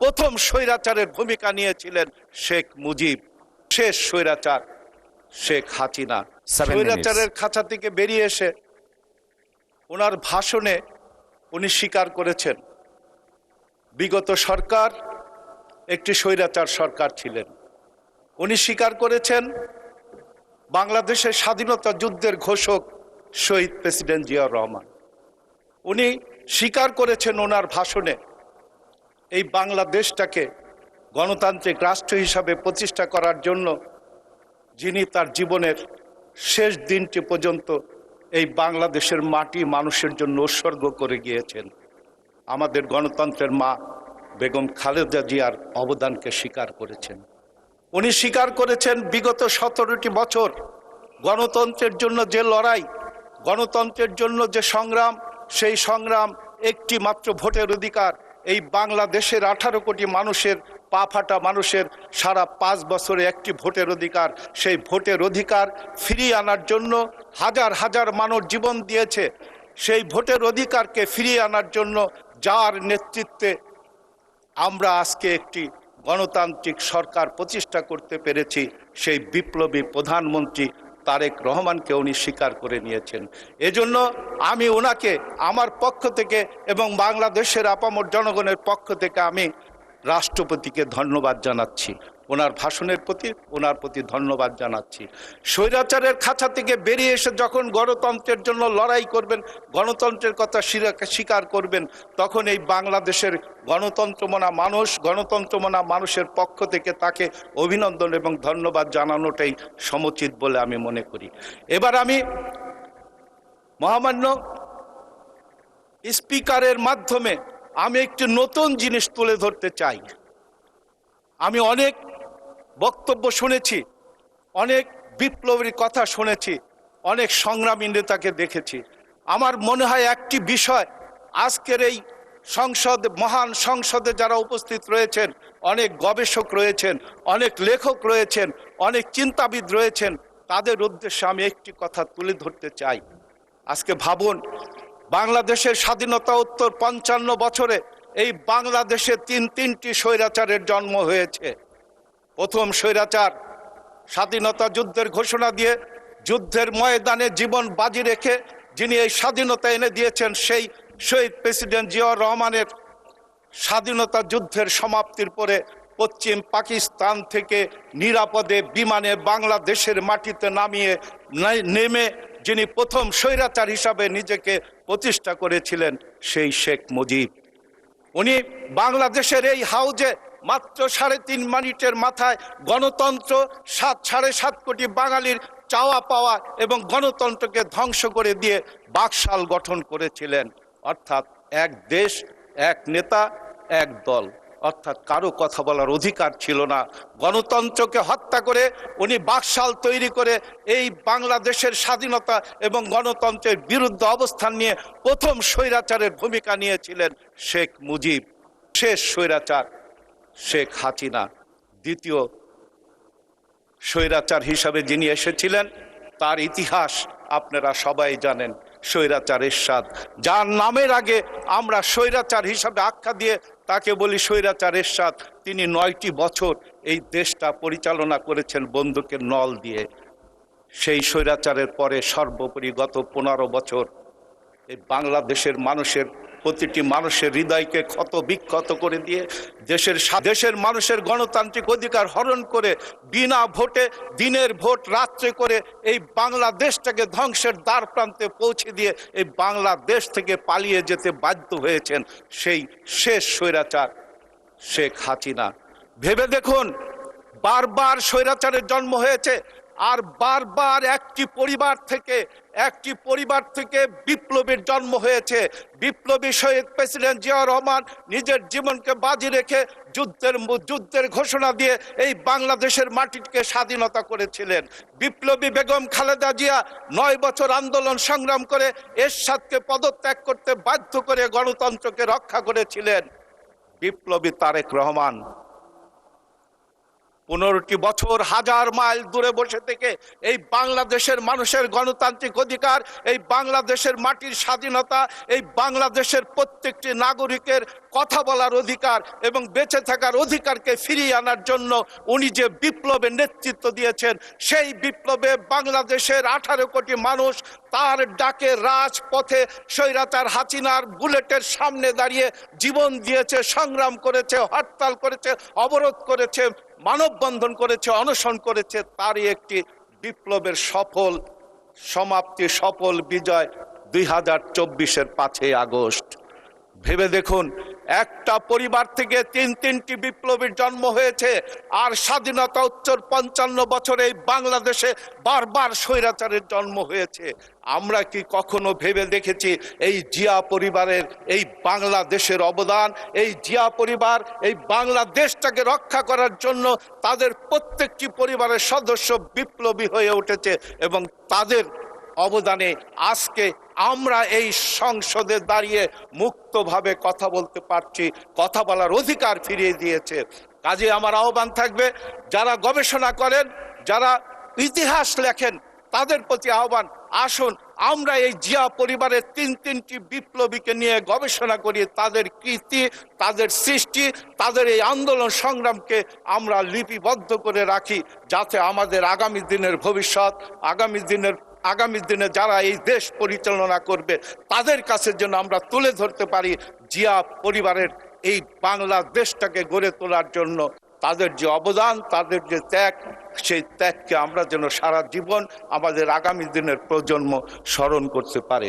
প্রথম স্বৈরাচারের ভূমিকা নিয়েছিলেন শেখ মুজিব, শেষ স্বৈরাচার শেখ হাসিনা। স্বৈরাচারের খাঁচা থেকে বেরিয়ে এসে ওনার ভাষণে উনি স্বীকার করেছেন বিগত সরকার একটি স্বৈরাচার সরকার ছিলেন। উনি স্বীকার করেছেন বাংলাদেশের স্বাধীনতা যুদ্ধের ঘোষক শহীদ প্রেসিডেন্ট জিয়াউর রহমান। উনি স্বীকার করেছেন ওনার ভাষণে এই বাংলাদেশটাকে গণতান্ত্রিক রাষ্ট্র হিসাবে প্রতিষ্ঠা করার জন্য যিনি তার জীবনের শেষ দিনটি পর্যন্ত এই বাংলাদেশের মাটি মানুষের জন্য উৎসর্গ করে গিয়েছেন, আমাদের গণতন্ত্রের মা বেগম খালেদা জিয়ার অবদানকে স্বীকার করেছেন। উনি স্বীকার করেছেন বিগত 17টি বছর গণতন্ত্রের জন্য যে লড়াই, গণতন্ত্রের জন্য যে সংগ্রাম, সেই সংগ্রাম একটি মাত্র ভোটের অধিকার এই বাংলাদেশের 18 কোটি মানুষের, পা ফাটা মানুষের সারা 5 বছরে একটি ভোটের অধিকার, সেই ভোটের অধিকার ফিরিয়ে আনার জন্য হাজার হাজার মানুষ জীবন দিয়েছে। সেই ভোটের অধিকারকে ফিরিয়ে আনার জন্য যার নেতৃত্বে আমরা আজকে একটি গণতান্ত্রিক সরকার প্রতিষ্ঠা করতে পেরেছি, সেই বিপ্লবী প্রধানমন্ত্রী তারেক রহমানকে উনি স্বীকার করে নিয়েছেন। এজন্য আমি ওনাকে আমার পক্ষ থেকে এবং বাংলাদেশের আপামর জনগণের পক্ষ থেকে আমি রাষ্ট্রপতিকে ধন্যবাদ জানাচ্ছি, ওনার ভাষণের প্রতি ওনার প্রতি ধন্যবাদ জানাচ্ছি। স্বৈরাচারের খাঁচা থেকে বেরিয়ে এসে যখন গণতন্ত্রের জন্য লড়াই করবেন, গণতন্ত্রের কথা স্বীকার করবেন, তখন এই বাংলাদেশের গণতন্ত্রমনা মানুষের পক্ষ থেকে তাকে অভিনন্দন এবং ধন্যবাদ জানানোটাই সমুচিত বলে আমি মনে করি। এবার আমি মহামান্য স্পিকারের মাধ্যমে আমি একটি নতুন জিনিস তুলে ধরতে চাই। আমি অনেক বক্তব্য শুনেছি, অনেক বিপ্লবীর কথা শুনেছি, অনেক সংগ্রামী নেতাকে দেখেছি। আমার মনে হয় একটি বিষয় আজকের এই মহান সংসদে যারা উপস্থিত রয়েছেন, অনেক গবেষক রয়েছেন, অনেক লেখক রয়েছেন, অনেক চিন্তাবিদ রয়েছেন, তাদের উদ্দেশ্যে আমি একটি কথা তুলে ধরতে চাই। আজকে ভাবুন, বাংলাদেশের স্বাধীনতা উত্তর 55 বছরে এই বাংলাদেশে তিনটি স্বৈরাচারের জন্ম হয়েছে। প্রথম স্বৈরাচার স্বাধীনতা যুদ্ধের ঘোষণা দিয়ে যুদ্ধের ময়দানে জীবন বাজি রেখে যিনি এই স্বাধীনতা এনে দিয়েছেন, সেই শহীদ প্রেসিডেন্ট জিয়াউর রহমানের স্বাধীনতা যুদ্ধের সমাপ্তির পরে পশ্চিম পাকিস্তান থেকে নিরাপদে বিমানে বাংলাদেশের মাটিতে নেমে যিনি প্রথম স্বৈরাচার হিসাবে নিজেকে প্রতিষ্ঠা করেছিলেন, সেই শেখ মুজিব। উনি বাংলাদেশের এই হাউজে মাত্র 3.5 মিনিটের মাথায় গণতন্ত্র, 7.5 কোটি বাঙালির চাওয়া পাওয়া এবং গণতন্ত্রকে ধ্বংস করে দিয়ে বাকশাল গঠন করেছিলেন। অর্থাৎ এক দেশ, এক নেতা, এক দল, অর্থাৎ কারো কথা বলার অধিকার ছিল না। গণতন্ত্রকে হত্যা করে উনি বাকশাল তৈরি করে এই বাংলাদেশের স্বাধীনতা এবং গণতন্ত্রের বিরুদ্ধে অবস্থান নিয়ে প্রথম স্বৈরাচারের ভূমিকা নিয়েছিলেন শেখ মুজিব। শেষ স্বৈরাচার শেখ হাসিনা, দ্বিতীয় স্বৈরাচার হিসাবে যিনি এসেছিলেন, তার ইতিহাস আপনারা সবাই জানেন, স্বৈরাচার এরশাদ, যার নামের আগে আমরা স্বৈরাচার হিসাবে আখ্যা দিয়ে তাকে বলি স্বৈরাচার এরশাদ। তিনি 9টি বছর এই দেশটা পরিচালনা করেছেন বন্দুকের নল দিয়ে। সেই স্বৈরাচারের পরে সর্বোপরি গত 15 বছর এই বাংলাদেশের প্রতিটি মানুষের হৃদয়কে ক্ষত বিক্ষত করে দিয়ে দেশের মানুষের গণতান্ত্রিক অধিকার হরণ করে বিনা ভোটে, দিনের ভোট রাত্রে করে এই বাংলাদেশটাকে ধ্বংসের দ্বার প্রান্তে পৌঁছে দিয়ে এই বাংলাদেশ থেকে পালিয়ে যেতে বাধ্য হয়েছেন সেই শেষ স্বৈরাচার শেখ হাসিনা। ভেবে দেখুন, বারবার স্বৈরাচারের জন্ম হয়েছে, আর বারবার একটি পরিবার থেকে বিপ্লবীর জন্ম হয়েছে। বিপ্লবী শহীদ প্রেসিডেন্ট জিয়াউর রহমান নিজের জীবনকে বাজি রেখে যুদ্ধের ঘোষণা দিয়ে এই বাংলাদেশের মাটিকে স্বাধীনতা করেছিলেন। বিপ্লবী বেগম খালেদা জিয়া 9 বছর আন্দোলন সংগ্রাম করে এরশাদকে পদত্যাগ করতে বাধ্য করে গণতন্ত্রকে রক্ষা করেছিলেন। বিপ্লবী তারেক রহমান 15টি বছর হাজার মাইল দূরে বসে থেকে এই বাংলাদেশের মানুষের গণতান্ত্রিক অধিকার, এই বাংলাদেশের মাটির স্বাধীনতা, এই বাংলাদেশের প্রত্যেকটি নাগরিকের কথা বলার অধিকার এবং বেঁচে থাকার অধিকারকে ফিরিয়ে আনার জন্য উনি যে বিপ্লবের নেতৃত্ব দিয়েছেন, সেই বিপ্লবে বাংলাদেশের 18 কোটি মানুষ তার ডাকে রাজপথে স্বৈরাচার হাসিনার বুলেটের সামনে দাঁড়িয়ে জীবন দিয়েছে, সংগ্রাম করেছে, হরতাল করেছে, অবরোধ করেছে, মানববন্ধন করেছে, অনশন করেছে। তারই একটি বিপ্লবের সফল সমাপ্তি, সফল বিজয় 2024-এর 5ই আগস্ট। ভেবে দেখুন, একটা পরিবার থেকে তিনটি বিপ্লবীর জন্ম হয়েছে, আর স্বাধীনতা উত্তর 55 বছরে এই বাংলাদেশে বারবার স্বৈরাচারের জন্ম হয়েছে। আমরা কি কখনো ভেবে দেখেছি এই জিয়া পরিবারের এই বাংলাদেশের অবদান? এই জিয়া পরিবার এই বাংলাদেশটাকে রক্ষা করার জন্য তাদের প্রত্যেকটি পরিবারের সদস্য বিপ্লবী হয়ে উঠেছে, এবং তাদের অবদানে আজকে আমরা এই সংসদে দাঁড়িয়ে মুক্তভাবে কথা বলতে পারছি, কথা বলার অধিকার ফিরিয়ে দিয়েছে। কাজে আমার আহ্বান থাকবে, যারা গবেষণা করেন, যারা ইতিহাস লেখেন, তাদের প্রতি আহ্বান, আসুন আমরা এই জিয়া পরিবারের তিনটি বিপ্লবীকে নিয়ে গবেষণা করি, তাদের কীর্তি, তাদের সৃষ্টি, তাদের এই আন্দোলন সংগ্রামকে আমরা লিপিবদ্ধ করে রাখি, যাতে আমাদের আগামী দিনের ভবিষ্যৎ, আগামী দিনে যারা এই দেশ পরিচালনা করবে, তাদের কাছে যেন আমরা তুলে ধরতে পারি জিয়া পরিবারের এই বাংলাদেশটাকে গড়ে তোলার জন্য তাদের যে অবদান, তাদের যে ত্যাগ, সেই ত্যাগকে আমরা যেন সারা জীবন আমাদের আগামী দিনের প্রজন্ম স্মরণ করতে পারে।